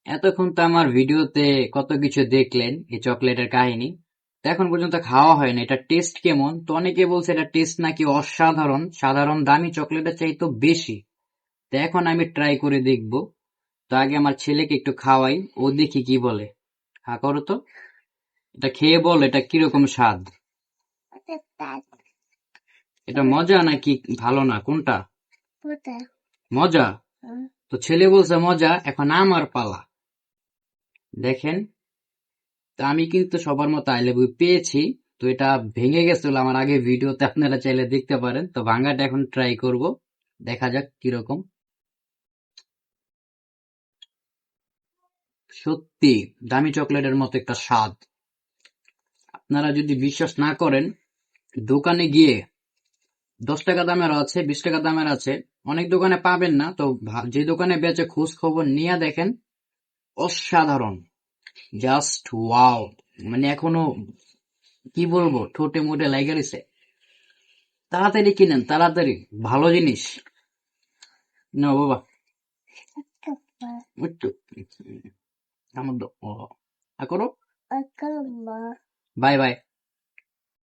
এতক্ষণ তো আমার ভিডিওতে কত কিছু দেখলেন এই চকলেটের কাহিনী। তো এখন পর্যন্ত খাওয়া হয়নি, এটা টেস্ট কেমন? তো অনেকে বলছে এটা টেস্ট নাকি অসাধারণ, সাধারণ দামি চকলেটের চাইতে বেশি। তো এখন আমি ট্রাই করে দেখবো। তো আগে আমার ছেলেকে একটু খাওয়াই, ও দেখি কি বলে। হ্যাঁ করো তো, এটা খেয়ে বল এটা কিরকম স্বাদ। এটা মজা নাকি ভালো না, কোনটা? মজা? তো ছেলে বলছে মজা, এখন আমার পালা। দেখেন, তো আমি কিন্তু সবার মতো আই লাভ ইউ পেয়েছি। তো এটা ভেঙে গেছিল আমার আগে ভিডিওতে, আপনারা চাইলে দেখতে পারেন। তো ভাঙাটা এখন ট্রাই করব, দেখা যাক কিরকম। সত্যি দামি চকলেটের মতো একটা স্বাদ। আপনারা যদি বিশ্বাস না করেন, দোকানে গিয়ে 10 টাকা দামের আছে, 20 টাকা দামের আছে, অনেক দোকানে পাবেন না। তো যে দোকানে বেচে খোঁজ খবর নিয়ে দেখেন, অসাধারণ, জাস্ট ওয়াও। মানে এখনো কি বলবো, ঠোঁটে মোটে লাইগা রইছে। তাড়াতাড়ি কিনেন, তাড়াতাড়ি, ভালো জিনিস। না বাবা, একটু আমার করো। Bye bye.